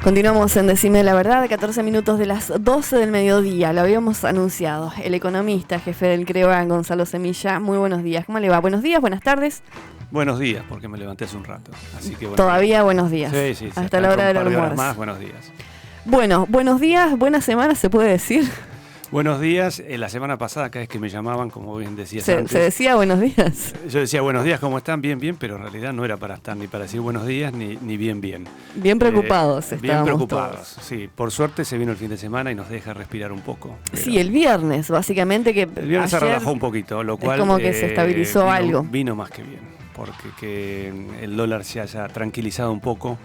Continuamos en Decime la Verdad, 14 minutos de las 12 del mediodía, lo habíamos anunciado. El economista, jefe del CREVA, Gonzalo Semilla, muy buenos días. ¿Cómo le va? Buenos días, buenas tardes. Buenos días, porque me levanté hace un rato. Así que todavía buenos días. Sí, hasta la hora del almuerzo. Más, buenos días. Bueno, buenos días, buena semana, ¿se puede decir? Buenos días. La semana pasada, cada vez que me llamaban, como bien decías antes, ¿Se decía buenos días? Yo decía buenos días, ¿cómo están? Bien, bien, pero en realidad no era para estar ni para decir buenos días ni bien, bien. Bien preocupados estábamos. Bien preocupados, todos. Sí. Por suerte se vino el fin de semana y nos deja respirar un poco. Sí, el viernes, básicamente. El viernes se relajó un poquito, lo cual... Es como que se estabilizó algo. Vino más que bien, porque que el dólar se haya tranquilizado un poco,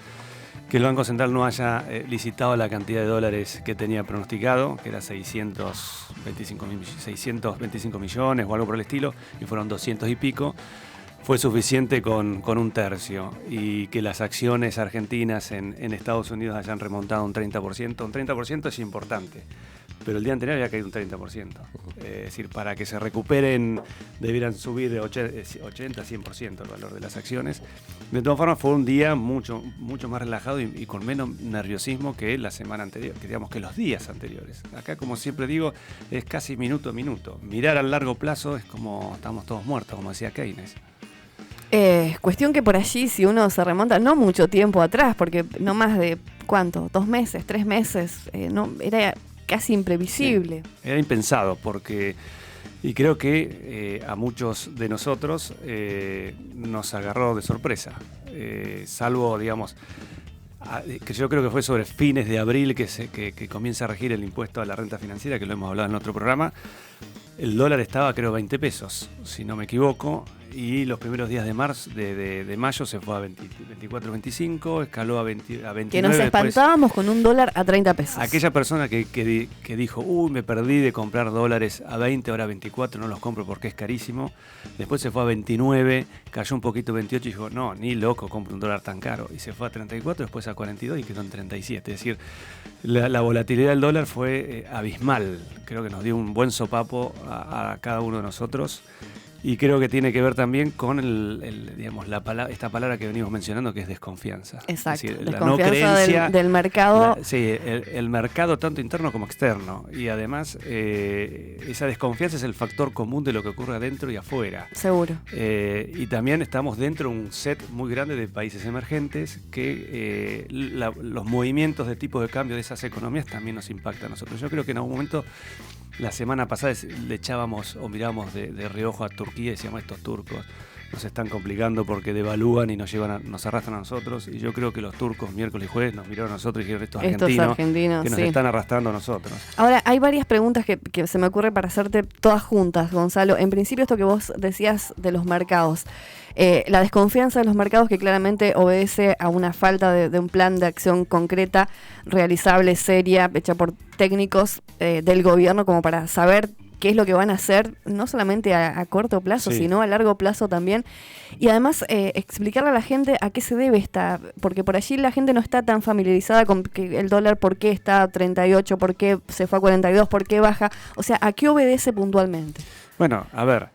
que el Banco Central no haya licitado la cantidad de dólares que tenía pronosticado, que era 625 millones o algo por el estilo, y fueron 200 y pico, fue suficiente con un tercio. Y que las acciones argentinas en Estados Unidos hayan remontado un 30%. Un 30% es importante, pero el día anterior había caído un 30%. Es decir, para que se recuperen debieran subir de 80-100% el valor de las acciones. De todas formas, fue un día mucho más relajado y con menos nerviosismo que la semana anterior, que digamos que los días anteriores. Acá, como siempre digo, es casi minuto a minuto. Mirar a largo plazo es como estamos todos muertos, como decía Keynes. Cuestión que por allí, si uno se remonta, no mucho tiempo atrás, porque no más de, ¿cuánto? 2 meses, 3 meses, no, era casi imprevisible. Sí, era impensado, porque, y creo que a muchos de nosotros nos agarró de sorpresa, salvo, digamos, que yo creo que fue sobre fines de abril que comienza a regir el impuesto a la renta financiera, que lo hemos hablado en otro programa. El dólar estaba, creo, 20 pesos, si no me equivoco, y los primeros días de mayo se fue a 24, 25, escaló a 29. Que nos espantábamos con un dólar a 30 pesos. Aquella persona que dijo, me perdí de comprar dólares a 20, ahora a 24, no los compro porque es carísimo. Después se fue a 29, cayó un poquito a 28 y dijo, no, ni loco, compro un dólar tan caro. Y se fue a 34, después a 42 y quedó en 37. Es decir, la volatilidad del dólar fue abismal. Creo que nos dio un buen sopapo a cada uno de nosotros. Y creo que tiene que ver también con esta palabra que venimos mencionando, que es desconfianza. Exacto, es decir, desconfianza la no creencia del mercado. El mercado tanto interno como externo. Y además, esa desconfianza es el factor común de lo que ocurre adentro y afuera. Seguro. Y también estamos dentro de un set muy grande de países emergentes que los movimientos de tipo de cambio de esas economías también nos impactan a nosotros. Yo creo que en algún momento, la semana pasada, le echábamos o mirábamos de reojo a Turquía y decíamos, estos turcos nos están complicando porque devalúan y nos arrastran a nosotros. Y yo creo que los turcos miércoles y jueves nos miraron a nosotros y dijeron, estos argentinos que nos están arrastrando a nosotros. Ahora, hay varias preguntas que se me ocurre para hacerte todas juntas, Gonzalo. En principio, esto que vos decías de los mercados. La desconfianza de los mercados, que claramente obedece a una falta de un plan de acción concreta, realizable, seria, hecha por técnicos del gobierno, como para saber qué es lo que van a hacer, no solamente a corto plazo, sino a largo plazo también. Y además explicarle a la gente a qué se debe porque por allí la gente no está tan familiarizada con que el dólar, por qué está a 38, por qué se fue a 42, por qué baja. O sea, ¿a qué obedece puntualmente? Bueno, a ver,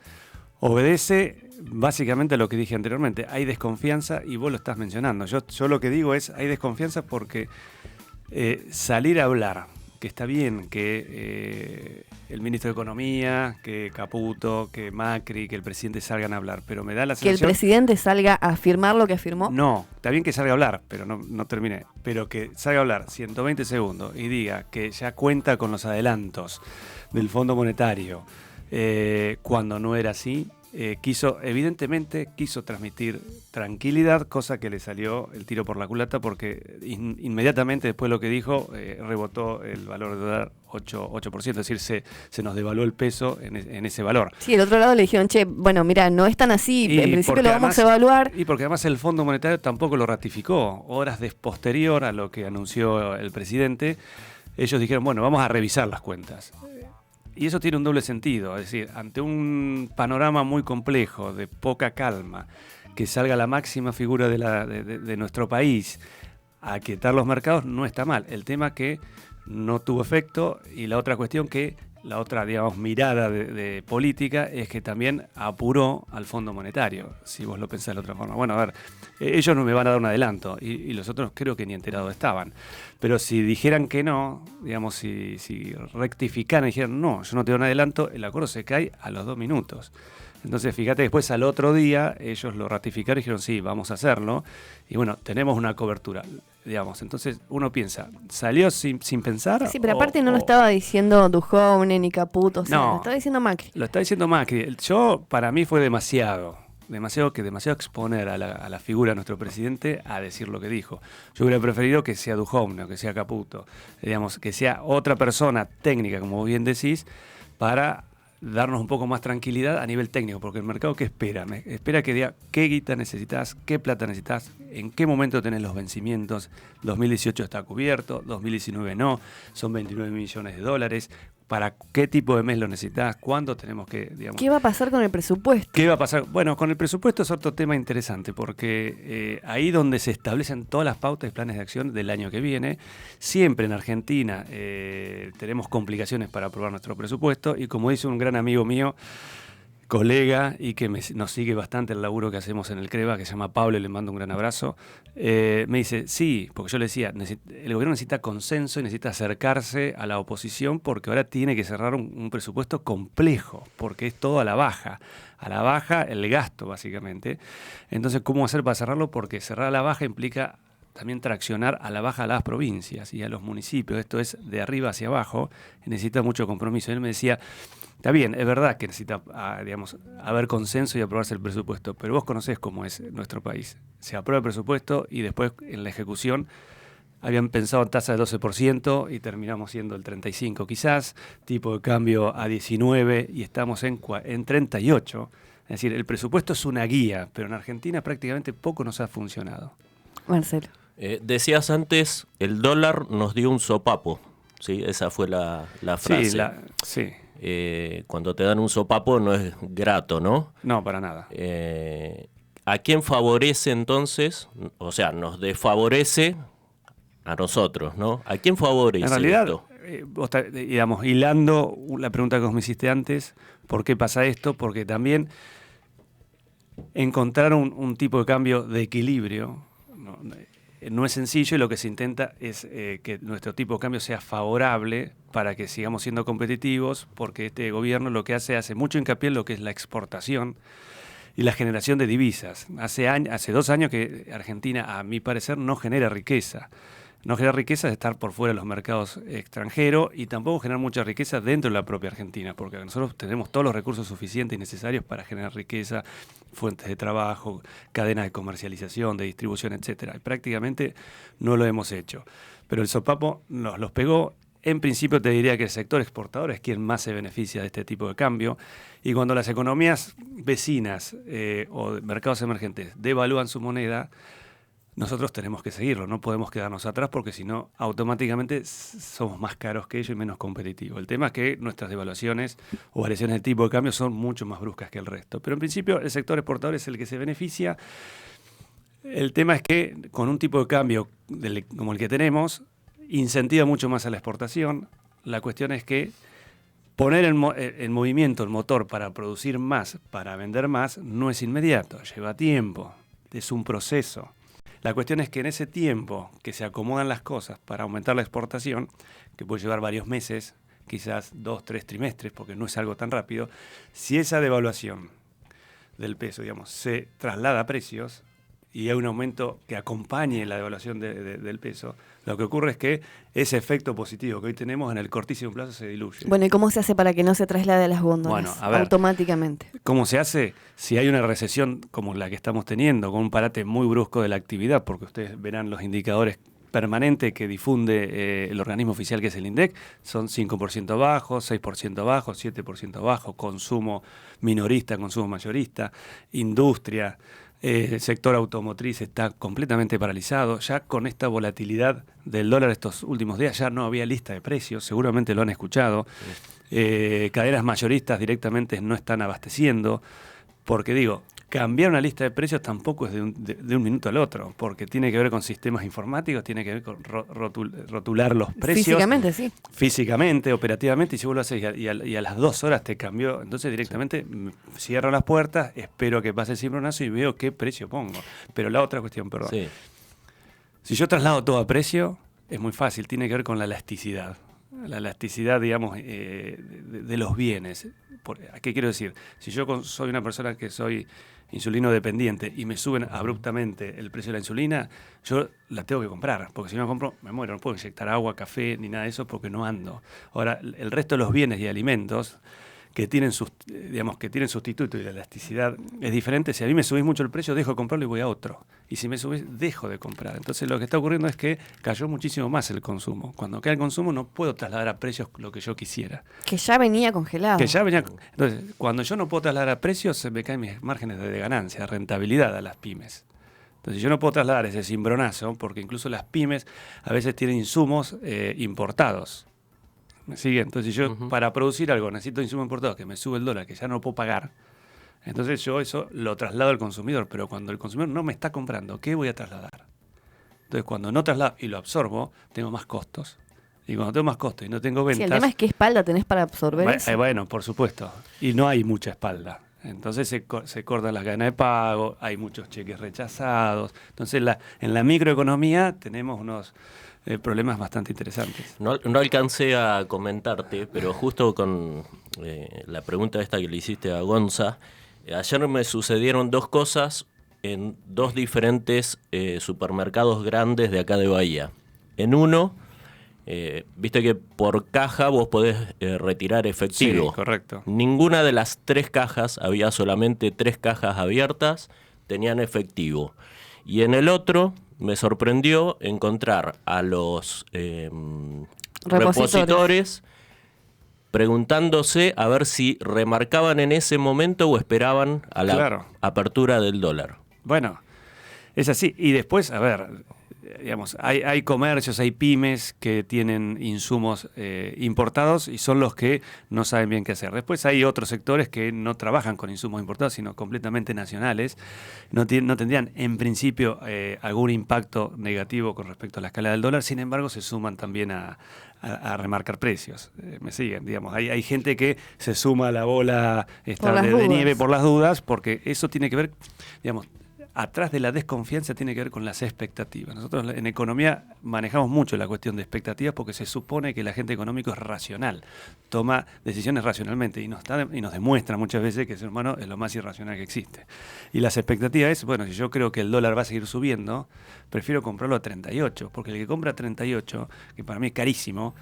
obedece básicamente a lo que dije anteriormente. Hay desconfianza y vos lo estás mencionando. Yo lo que digo es, hay desconfianza porque salir a hablar, que está bien que el ministro de Economía, que Caputo, que Macri, que el presidente salgan a hablar, pero me da la sensación... ¿Que el presidente salga a afirmar lo que afirmó? No, está bien que salga a hablar, pero no terminé. Pero que salga a hablar 120 segundos y diga que ya cuenta con los adelantos del Fondo Monetario, cuando no era así, evidentemente quiso transmitir tranquilidad, cosa que le salió el tiro por la culata, porque inmediatamente después de lo que dijo, rebotó el valor de dólar 8%, es decir, se nos devaluó el peso en ese valor. Sí, el otro lado le dijeron, bueno, mira, no es tan así, en principio lo vamos a evaluar. Y porque además el Fondo Monetario tampoco lo ratificó. Horas posterior a lo que anunció el presidente, ellos dijeron, bueno, vamos a revisar las cuentas. Y eso tiene un doble sentido, es decir, ante un panorama muy complejo, de poca calma, que salga la máxima figura de nuestro país a aquietar los mercados, no está mal. El tema que no tuvo efecto, y la otra cuestión que la otra, digamos, mirada de política es que también apuró al Fondo Monetario, si vos lo pensás de la otra forma. Bueno, a ver, ellos no me van a dar un adelanto y los otros creo que ni enterados estaban. Pero si dijeran que no, digamos, si rectificaran y dijeran, no, yo no te doy un adelanto, el acuerdo se cae a los 2 minutos. Entonces, fíjate, después al otro día ellos lo ratificaron y dijeron, sí, vamos a hacerlo. Y bueno, tenemos una cobertura, digamos. Entonces, uno piensa, ¿salió sin pensar? Sí, pero aparte no lo estaba diciendo Duhovne ni Caputo, o sea, no, lo estaba diciendo Macri. Lo está diciendo Macri. Para mí fue demasiado exponer a la figura de nuestro presidente a decir lo que dijo. Yo hubiera preferido que sea Duhovne o que sea Caputo, digamos, que sea otra persona técnica, como bien decís, para darnos un poco más tranquilidad a nivel técnico, porque el mercado ¿qué espera? Espera que diga qué guita necesitas, qué plata necesitas, en qué momento tenés los vencimientos. 2018 está cubierto, 2019 no, son 29 millones de dólares. ¿Para qué tipo de mes lo necesitas? ¿Cuándo tenemos que, digamos? ¿Qué va a pasar con el presupuesto? ¿Qué va a pasar? Bueno, con el presupuesto es otro tema interesante, porque ahí donde se establecen todas las pautas y planes de acción del año que viene, siempre en Argentina tenemos complicaciones para aprobar nuestro presupuesto, y como dice un gran amigo mío, colega, y que nos sigue bastante el laburo que hacemos en el CREVA, que se llama Pablo, y le mando un gran abrazo, me dice, sí, porque yo le decía, el gobierno necesita consenso y necesita acercarse a la oposición, porque ahora tiene que cerrar un presupuesto complejo, porque es todo a la baja el gasto, básicamente. Entonces, ¿cómo hacer para cerrarlo? Porque cerrar a la baja implica también traccionar a la baja a las provincias y a los municipios. Esto es de arriba hacia abajo, y necesita mucho compromiso. Él me decía, está bien, es verdad que necesita, digamos, haber consenso y aprobarse el presupuesto, pero vos conocés cómo es nuestro país. Se aprueba el presupuesto y después en la ejecución habían pensado en tasa de 12% y terminamos siendo el 35% quizás, tipo de cambio a 19% y estamos en 38%. Es decir, el presupuesto es una guía, pero en Argentina prácticamente poco nos ha funcionado. Marcelo. Decías antes, el dólar nos dio un sopapo, ¿sí? Esa fue la frase. Sí. Cuando te dan un sopapo no es grato, ¿no? No, para nada. ¿A quién favorece entonces? O sea, nos desfavorece a nosotros, ¿no? ¿A quién favorece en realidad, esto? Vos digamos, hilando la pregunta que vos me hiciste antes, ¿por qué pasa esto? Porque también encontrar un tipo de cambio de equilibrio no es sencillo, y lo que se intenta es que nuestro tipo de cambio sea favorable para que sigamos siendo competitivos, porque este gobierno lo que hace mucho hincapié en lo que es la exportación y la generación de divisas. Hace 2 años que Argentina, a mi parecer, no genera riqueza. No genera riqueza de estar por fuera de los mercados extranjeros, y tampoco generar mucha riqueza dentro de la propia Argentina, porque nosotros tenemos todos los recursos suficientes y necesarios para generar riqueza, fuentes de trabajo, cadenas de comercialización, de distribución, etcétera. Y prácticamente no lo hemos hecho. Pero el sopapo nos los pegó. En principio te diría que el sector exportador es quien más se beneficia de este tipo de cambio, y cuando las economías vecinas o mercados emergentes devalúan su moneda, nosotros tenemos que seguirlo, no podemos quedarnos atrás, porque si no, automáticamente somos más caros que ellos y menos competitivos. El tema es que nuestras devaluaciones o variaciones del tipo de cambio son mucho más bruscas que el resto. Pero en principio el sector exportador es el que se beneficia. El tema es que con un tipo de cambio como el que tenemos, incentiva mucho más a la exportación. La cuestión es que poner en movimiento el motor para producir más, para vender más, no es inmediato, lleva tiempo, es un proceso. La cuestión es que en ese tiempo que se acomodan las cosas para aumentar la exportación, que puede llevar varios meses, quizás 2, 3 trimestres, porque no es algo tan rápido, si esa devaluación del peso, digamos, se traslada a precios y hay un aumento que acompañe la devaluación del peso, lo que ocurre es que ese efecto positivo que hoy tenemos en el cortísimo plazo se diluye. Bueno, ¿y cómo se hace para que no se traslade a las góndolas? Bueno, a ver, automáticamente? ¿Cómo se hace? Si hay una recesión como la que estamos teniendo, con un parate muy brusco de la actividad, porque ustedes verán los indicadores permanentes que difunde el organismo oficial, que es el INDEC, son 5% abajo, 6% abajo, 7% abajo, consumo minorista, consumo mayorista, industria. El sector automotriz está completamente paralizado. Ya con esta volatilidad del dólar estos últimos días ya no había lista de precios, seguramente lo han escuchado. Cadenas mayoristas directamente no están abasteciendo, porque digo, cambiar una lista de precios tampoco es de un minuto al otro, porque tiene que ver con sistemas informáticos, tiene que ver con rotular los precios. Físicamente, sí. Físicamente, operativamente, y si vos lo haces y a las 2 horas te cambió, entonces directamente cierro las puertas, espero que pase el cimbronazo y veo qué precio pongo. Pero la otra cuestión, perdón. Sí. Si yo traslado todo a precio, es muy fácil, tiene que ver con la elasticidad. La elasticidad, digamos, de los bienes. ¿Qué quiero decir? Si yo soy una persona que soy insulino dependiente y me suben abruptamente el precio de la insulina, yo la tengo que comprar, porque si no la compro me muero, no puedo inyectar agua, café, ni nada de eso porque no ando. Ahora, el resto de los bienes y alimentos que tienen sustituto y la elasticidad es diferente. Si a mí me subís mucho el precio, dejo de comprarlo y voy a otro. Y si me subís, dejo de comprar. Entonces lo que está ocurriendo es que cayó muchísimo más el consumo. Cuando cae el consumo no puedo trasladar a precios lo que yo quisiera. Que ya venía congelado. Entonces, cuando yo no puedo trasladar a precios, se me caen mis márgenes de ganancia, de rentabilidad a las pymes. Entonces yo no puedo trasladar ese cimbronazo, porque incluso las pymes a veces tienen insumos importados. ¿Me sigue? Entonces yo para producir algo necesito insumos importados, que me sube el dólar, que ya no puedo pagar. Entonces yo eso lo traslado al consumidor, pero cuando el consumidor no me está comprando, ¿qué voy a trasladar? Entonces cuando no traslado y lo absorbo, tengo más costos. Y cuando tengo más costos y no tengo ventas... Sí, el tema es qué espalda tenés para absorber eso. Bueno, por supuesto. Y no hay mucha espalda. Entonces se cortan las cadenas de pago, hay muchos cheques rechazados. Entonces en la microeconomía tenemos unos problemas bastante interesantes. No alcancé a comentarte, pero justo con la pregunta esta que le hiciste a Gonza, ayer me sucedieron 2 cosas en 2 diferentes supermercados grandes de acá de Bahía. En uno, viste que por caja vos podés retirar efectivo. Sí, correcto. Ninguna de las 3 cajas, había solamente 3 cajas abiertas, tenían efectivo. Y en el otro me sorprendió encontrar a los repositores preguntándose a ver si remarcaban en ese momento o esperaban a la apertura del dólar. Bueno, es así. Y después, a ver, digamos, hay comercios, hay pymes que tienen insumos importados y son los que no saben bien qué hacer. Después hay otros sectores que no trabajan con insumos importados, sino completamente nacionales. No tendrían, en principio, algún impacto negativo con respecto a la escala del dólar. Sin embargo, se suman también a remarcar precios. Me siguen, digamos. Hay gente que se suma a la bola de nieve por las dudas, porque eso tiene que ver, digamos, atrás de la desconfianza tiene que ver con las expectativas. Nosotros en economía manejamos mucho la cuestión de expectativas porque se supone que el agente económico es racional, toma decisiones racionalmente y nos demuestra muchas veces que el ser humano es lo más irracional que existe. Y las expectativas es, bueno, si yo creo que el dólar va a seguir subiendo, prefiero comprarlo a 38, porque el que compra a 38, que para mí es carísimo,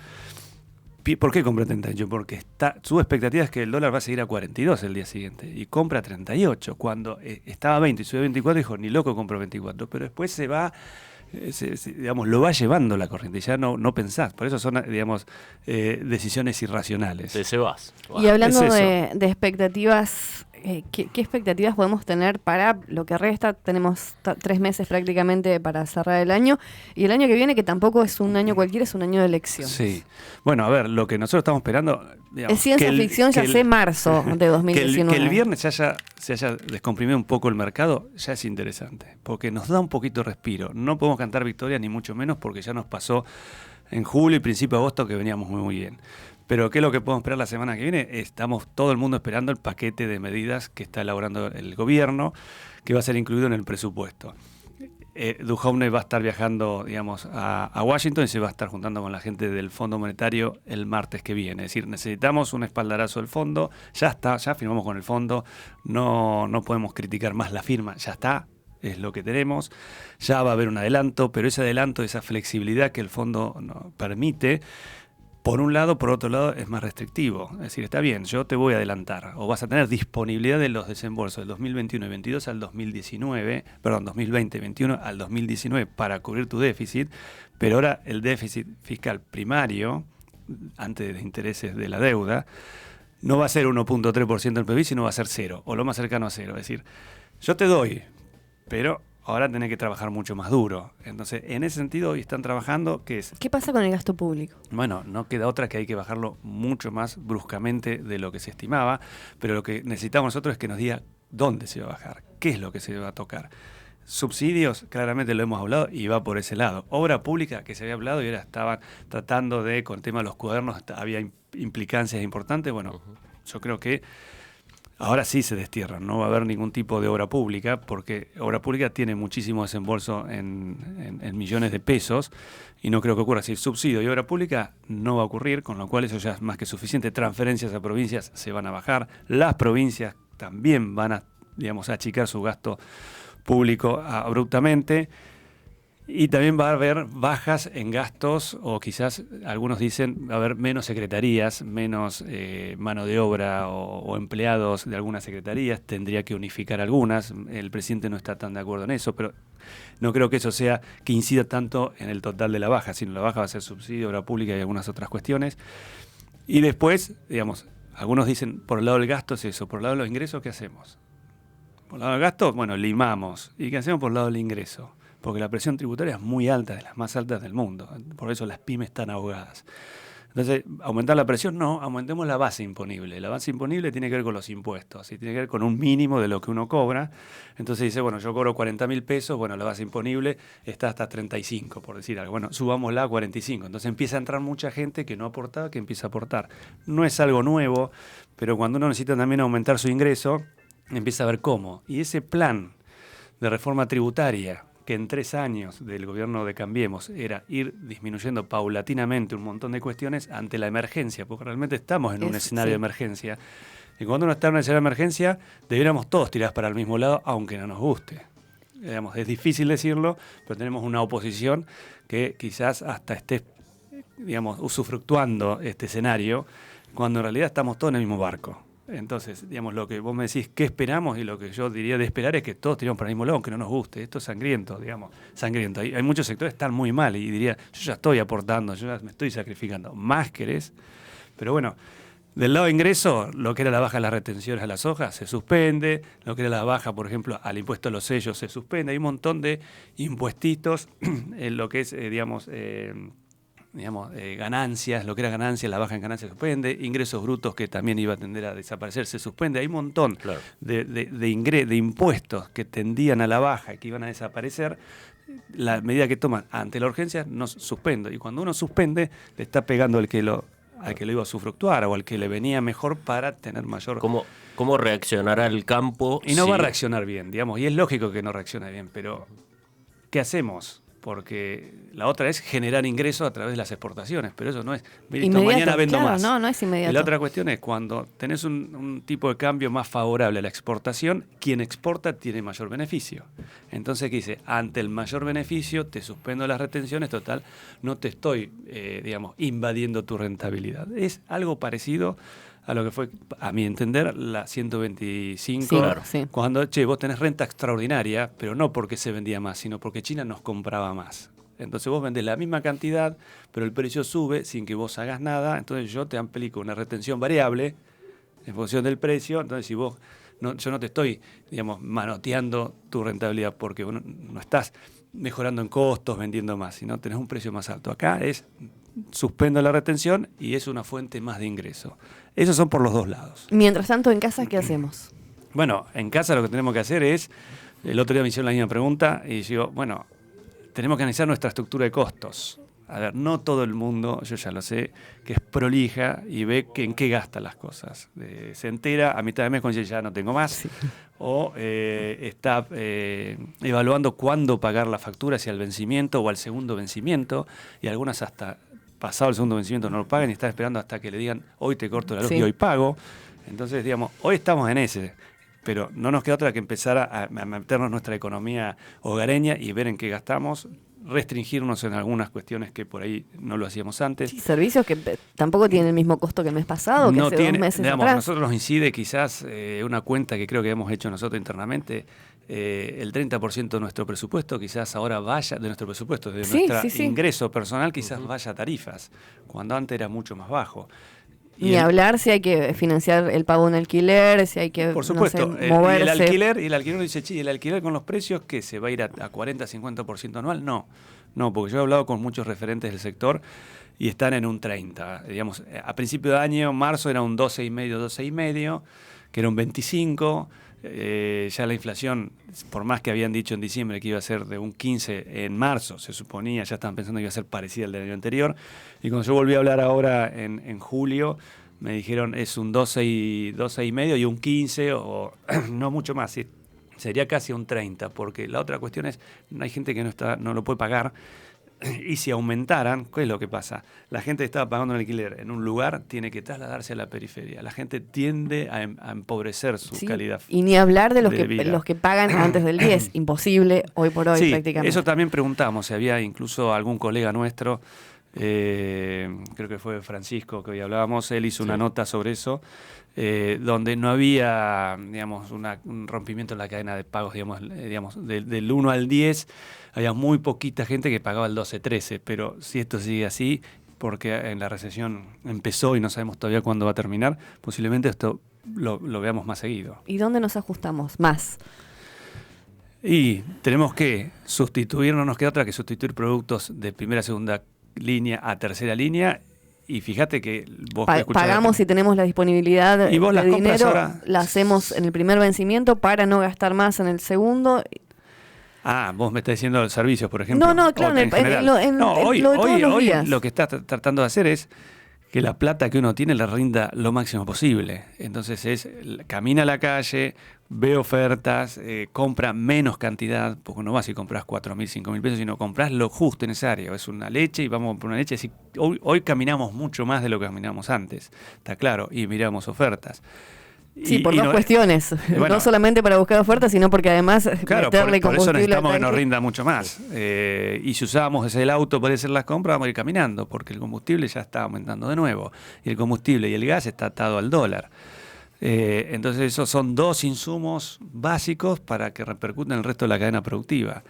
¿por qué compra 38? Porque su expectativa es que el dólar va a seguir a 42 el día siguiente y compra 38. Cuando estaba a 20 y sube a 24, dijo, ni loco compro 24. Pero después se va, digamos, lo va llevando la corriente y ya no pensás. Por eso son, digamos, decisiones irracionales. Se vas. Y hablando de expectativas, ¿qué expectativas podemos tener para lo que resta? Tenemos 3 meses prácticamente para cerrar el año y el año que viene, que tampoco es un año cualquiera, es un año de elecciones. Sí. Bueno, a ver, lo que nosotros estamos esperando... Digamos, es ciencia ficción, ya sé, marzo de 2019. Que el viernes se haya descomprimido un poco el mercado, ya es interesante, porque nos da un poquito de respiro. No podemos cantar victoria, ni mucho menos, porque ya nos pasó en julio y principio de agosto que veníamos muy bien. Pero ¿qué es lo que podemos esperar la semana que viene? Estamos todo el mundo esperando el paquete de medidas que está elaborando el gobierno, que va a ser incluido en el presupuesto. Duhovne va a estar viajando, digamos, a Washington y se va a estar juntando con la gente del Fondo Monetario el martes que viene. Es decir, necesitamos un espaldarazo del fondo. Ya está, ya firmamos con el fondo. No podemos criticar más la firma. Ya está, es lo que tenemos. Ya va a haber un adelanto, pero ese adelanto, esa flexibilidad que el fondo nos permite, por un lado, por otro lado, es más restrictivo. Es decir, está bien, yo te voy a adelantar, o vas a tener disponibilidad de los desembolsos del 2021 y 22 al 2019, perdón, 2020 y 21 al 2019 para cubrir tu déficit, pero ahora el déficit fiscal primario, antes de intereses de la deuda, no va a ser 1.3% del PIB, sino va a ser 0, o lo más cercano a 0. Es decir, yo te doy, pero ahora tenés que trabajar mucho más duro. Entonces, en ese sentido, hoy están trabajando, ¿qué es? ¿Qué pasa con el gasto público? Bueno, no queda otra que hay que bajarlo mucho más bruscamente de lo que se estimaba, pero lo que necesitamos nosotros es que nos diga dónde se va a bajar, qué es lo que se va a tocar. Subsidios, claramente lo hemos hablado y va por ese lado. Obra pública, que se había hablado y ahora estaban tratando de, con el tema de los cuadernos, había implicancias importantes. Bueno, yo creo que ahora sí se destierran, no va a haber ningún tipo de obra pública, porque obra pública tiene muchísimo desembolso en millones de pesos y no creo que ocurra. Si el subsidio y obra pública no va a ocurrir, con lo cual eso ya es más que suficiente. Transferencias a provincias se van a bajar, las provincias también van a, digamos, achicar su gasto público abruptamente, y también va a haber bajas en gastos, o quizás algunos dicen va a haber menos secretarías, menos mano de obra o empleados de algunas secretarías, tendría que unificar algunas. El presidente no está tan de acuerdo en eso, pero no creo que eso sea que incida tanto en el total de la baja, sino la baja va a ser subsidio, obra pública y algunas otras cuestiones. Y después, digamos, algunos dicen por el lado del gasto es eso, por el lado de los ingresos, ¿qué hacemos? Por el lado del gasto, bueno, limamos. ¿Y qué hacemos por el lado del ingreso? Porque la presión tributaria es muy alta, de las más altas del mundo. Por eso las pymes están ahogadas. Entonces, ¿aumentar la presión? No, aumentemos la base imponible. La base imponible tiene que ver con los impuestos y tiene que ver con un mínimo de lo que uno cobra. Entonces dice, bueno, yo cobro 40.000 pesos, bueno, la base imponible está hasta 35, por decir algo. Bueno, subámosla a 45. Entonces empieza a entrar mucha gente que no aportaba, que empieza a aportar. No es algo nuevo, pero cuando uno necesita también aumentar su ingreso, empieza a ver cómo. Y ese plan de reforma tributaria, que en 3 años del gobierno de Cambiemos era ir disminuyendo paulatinamente un montón de cuestiones ante la emergencia, porque realmente estamos en un escenario de emergencia. Y cuando uno está en un escenario de emergencia, debiéramos todos tirar para el mismo lado, aunque no nos guste. Digamos, es difícil decirlo, pero tenemos una oposición que quizás hasta esté, digamos, usufructuando este escenario, cuando en realidad estamos todos en el mismo barco. Entonces, digamos, lo que vos me decís, ¿qué esperamos? Y lo que yo diría de esperar es que todos tiremos para el mismo lado, aunque no nos guste. Esto es sangriento, digamos, sangriento. Hay muchos sectores que están muy mal y diría, yo ya estoy aportando, yo ya me estoy sacrificando. Más querés. Pero bueno, del lado de ingreso, lo que era la baja de las retenciones a las hojas se suspende, lo que era la baja, por ejemplo, al impuesto a los sellos se suspende. Hay un montón de impuestitos en lo que es, ganancias, lo que era ganancias, la baja en ganancias se suspende, ingresos brutos que también iba a tender a desaparecer se suspende. Hay un montón de impuestos que tendían a la baja y que iban a desaparecer. La medida que toman ante la urgencia no suspendo, y cuando uno suspende le está pegando al que lo iba a usufructuar o al que le venía mejor para tener mayor... ¿Cómo reaccionará el campo? Y no va a reaccionar bien, digamos, y es lógico que no reaccione bien, pero ¿qué hacemos? Porque la otra es generar ingresos a través de las exportaciones, pero eso no es, mañana vendo más. No es inmediato. Y la otra cuestión es cuando tenés un tipo de cambio más favorable a la exportación, quien exporta tiene mayor beneficio. Entonces, ¿qué dice? Ante el mayor beneficio te suspendo las retenciones, total, no te estoy, invadiendo tu rentabilidad. Es algo parecido a lo que fue, a mi entender, la 125, sí, claro, sí. Cuando, vos tenés renta extraordinaria, pero no porque se vendía más, sino porque China nos compraba más. Entonces vos vendés la misma cantidad, pero el precio sube sin que vos hagas nada, entonces yo te aplico una retención variable en función del precio. Entonces si vos, yo no te estoy, manoteando tu rentabilidad porque vos no estás mejorando en costos, vendiendo más, sino tenés un precio más alto. Acá es suspendo la retención y es una fuente más de ingreso. Esos son por los dos lados. Mientras tanto, en casa, ¿qué hacemos? Bueno, en casa lo que tenemos que hacer es, el otro día me hicieron la misma pregunta y digo, bueno, tenemos que analizar nuestra estructura de costos. A ver, no todo el mundo, yo ya lo sé, que es prolija y ve en qué gasta las cosas. Se entera a mitad de mes cuando dice ya no tengo más, sí. O está evaluando cuándo pagar la factura, si al vencimiento o al segundo vencimiento, y algunas hasta pasado el segundo vencimiento no lo pagan y están esperando hasta que le digan hoy te corto la luz, sí, y hoy pago. Entonces, hoy estamos en ese, pero no nos queda otra que empezar a meternos en nuestra economía hogareña y ver en qué gastamos, restringirnos en algunas cuestiones que por ahí no lo hacíamos antes. Sí, servicios que tampoco tienen el mismo costo que el mes pasado, que no hace tiene, 2 meses digamos, atrás. A nosotros nos incide quizás una cuenta que creo que hemos hecho nosotros internamente, el 30% de nuestro presupuesto quizás ahora vaya, de nuestro presupuesto, de nuestro ingreso personal quizás vaya a tarifas, cuando antes era mucho más bajo. Ni hablar si hay que financiar el pago de un alquiler, si hay que, por supuesto, moverse. Y el alquiler dice, el alquiler con los precios que se va a ir a 40-50% anual, no, porque yo he hablado con muchos referentes del sector y están en un 30%. A principio de año, marzo era un 12,5, que era un 25%, Ya la inflación, por más que habían dicho en diciembre que iba a ser de un 15, en marzo se suponía, ya estaban pensando que iba a ser parecida al del año anterior. Y cuando yo volví a hablar ahora en julio, me dijeron es un 12,5 y un 15 o no mucho más. ¿Sí? Sería casi un 30, porque la otra cuestión es, hay gente que no lo puede pagar. Y si aumentaran, ¿qué es lo que pasa? La gente que estaba pagando un alquiler en un lugar tiene que trasladarse a la periferia. La gente tiende a empobrecer su calidad. Y ni hablar de vida. Los que pagan antes del 10. Imposible hoy por hoy, sí, prácticamente. Eso también preguntamos. Si había incluso algún colega nuestro, creo que fue Francisco, que hoy hablábamos, él hizo una nota sobre eso, donde no había, digamos, un rompimiento en la cadena de pagos, digamos del 1 al 10, había muy poquita gente que pagaba el 12-13, pero si esto sigue así, porque en la recesión empezó y no sabemos todavía cuándo va a terminar, posiblemente esto lo veamos más seguido. ¿Y dónde nos ajustamos más? Y tenemos que sustituir, no nos queda otra que sustituir productos de primera, segunda línea a tercera línea. Y fíjate que vos pagamos si tenemos la disponibilidad y vos de dinero, ahora la hacemos en el primer vencimiento para no gastar más en el segundo. Vos me estás diciendo los servicios, por ejemplo. No, claro, hoy días. Lo que estás tratando de hacer es que la plata que uno tiene le rinda lo máximo posible. Entonces camina a la calle, ve ofertas, compra menos cantidad, porque no vas y compras 4.000, 5.000 pesos, sino compras lo justo y necesario. Es una leche y vamos por una leche. Así, hoy caminamos mucho más de lo que caminamos antes, está claro, y miramos ofertas. Sí, por dos cuestiones. Bueno, no solamente para buscar ofertas, sino porque además meterle combustible. Por eso necesitamos que nos rinda mucho más. Y si usamos el auto para hacer las compras, vamos a ir caminando, porque el combustible ya está aumentando de nuevo. Y el combustible y el gas está atado al dólar. Entonces esos son dos insumos básicos para que repercuten en el resto de la cadena productiva.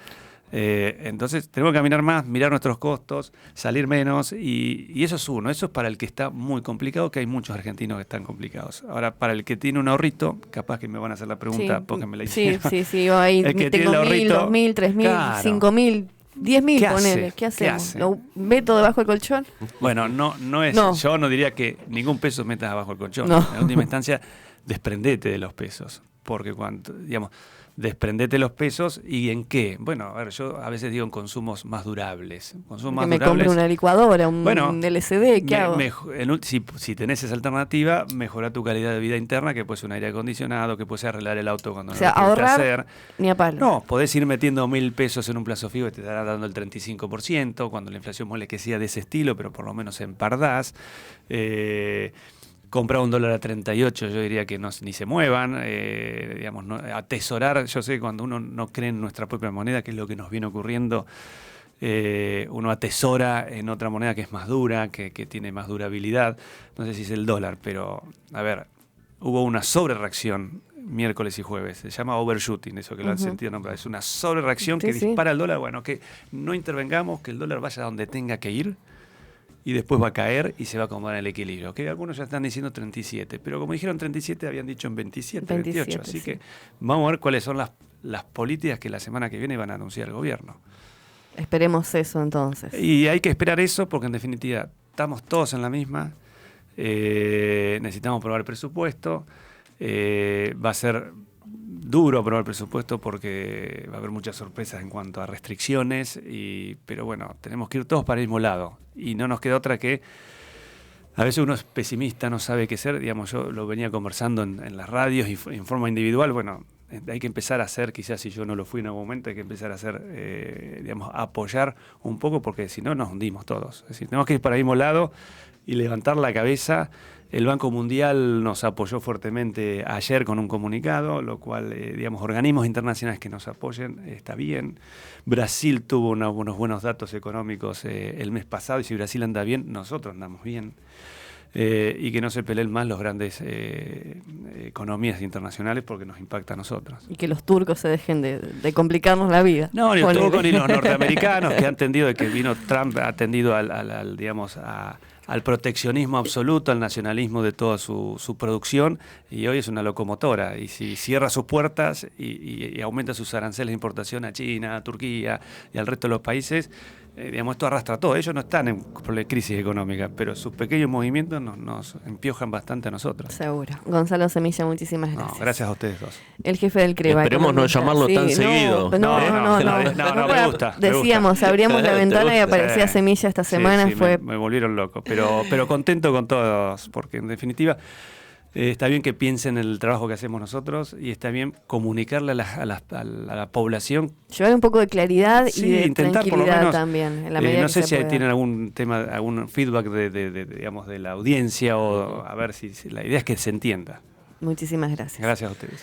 Entonces tenemos que caminar más, mirar nuestros costos, salir menos y eso es uno. Eso es para el que está muy complicado, que hay muchos argentinos que están complicados. Ahora, para el que tiene un ahorrito, capaz que me van a hacer la pregunta porque me la hicieron. Sí, yo ahí el que tengo 1.000, 2.000, 3.000, claro. 5.000, 10.000, ponele. ¿Qué hacemos? ¿Lo meto debajo del colchón? Bueno, no es. Yo no diría que ningún peso metas abajo del colchón. No. En última instancia, desprendete de los pesos. Porque cuando, desprendete los pesos y ¿en qué? Bueno, a ver, yo a veces digo en consumos más durables. Me compro una licuadora, un LCD, ¿qué hago? Si tenés esa alternativa, mejora tu calidad de vida interna, que puede ser un aire acondicionado, que puede ser arreglar el auto cuando no lo quieres hacer. Ni a palo. No, podés ir metiendo 1.000 pesos en un plazo fijo y te estará dando el 35%, cuando la inflación mole que sea de ese estilo, pero por lo menos empardás. Comprar $1 a 38, yo diría que ni se muevan, atesorar. Yo sé que cuando uno no cree en nuestra propia moneda, que es lo que nos viene ocurriendo, uno atesora en otra moneda que es más dura, que tiene más durabilidad. No sé si es el dólar, pero a ver, hubo una sobrereacción miércoles y jueves, se llama overshooting, eso que lo han sentido nombrar, es una sobrereacción que dispara el dólar. Bueno, que no intervengamos, que el dólar vaya donde tenga que ir, y después va a caer y se va a acomodar el equilibrio. Que algunos ya están diciendo 37, pero como dijeron 37, habían dicho en 27, 28. Así que vamos a ver cuáles son las políticas que la semana que viene van a anunciar el gobierno. Esperemos eso entonces. Y hay que esperar eso porque en definitiva estamos todos en la misma. Necesitamos aprobar el presupuesto. Va a ser duro aprobar el presupuesto porque va a haber muchas sorpresas en cuanto a restricciones, pero bueno, tenemos que ir todos para el mismo lado y no nos queda otra que, a veces uno es pesimista, no sabe qué hacer, yo lo venía conversando en las radios y en forma individual, bueno, hay que empezar a hacer, quizás si yo no lo fui en algún momento, hay que empezar a hacer, apoyar un poco porque si no nos hundimos todos, es decir, tenemos que ir para el mismo lado y levantar la cabeza. El Banco Mundial nos apoyó fuertemente ayer con un comunicado, lo cual, organismos internacionales que nos apoyen, está bien. Brasil tuvo unos buenos datos económicos el mes pasado, y si Brasil anda bien, nosotros andamos bien. Y que no se peleen más los grandes economías internacionales porque nos impacta a nosotros. Y que los turcos se dejen de complicarnos la vida. No, ni los turcos ni los norteamericanos, que han tendido de que vino Trump, ha tendido al proteccionismo absoluto, al nacionalismo de toda su producción, y hoy es una locomotora. Y si cierra sus puertas y aumenta sus aranceles de importación a China, a Turquía y al resto de los países, digamos, esto arrastra todo. Ellos no están en crisis económica, pero sus pequeños movimientos nos empiojan bastante a nosotros. Seguro. Gonzalo Semilla, muchísimas gracias. No, gracias a ustedes dos. El jefe del CREVA. Esperemos no llamarlo tan seguido. No, me gusta. Decíamos, abríamos la ventana y aparecía Semilla esta semana. Sí, me volvieron loco, pero contento con todos, porque en definitiva está bien que piensen en el trabajo que hacemos nosotros y está bien comunicarle a la población. Llevar un poco de claridad y de intentar, tranquilidad por lo menos, también. En la medida no que sé se si pueda. tienen algún tema, algún feedback digamos, de la audiencia o a ver si la idea es que se entienda. Muchísimas gracias. Gracias a ustedes.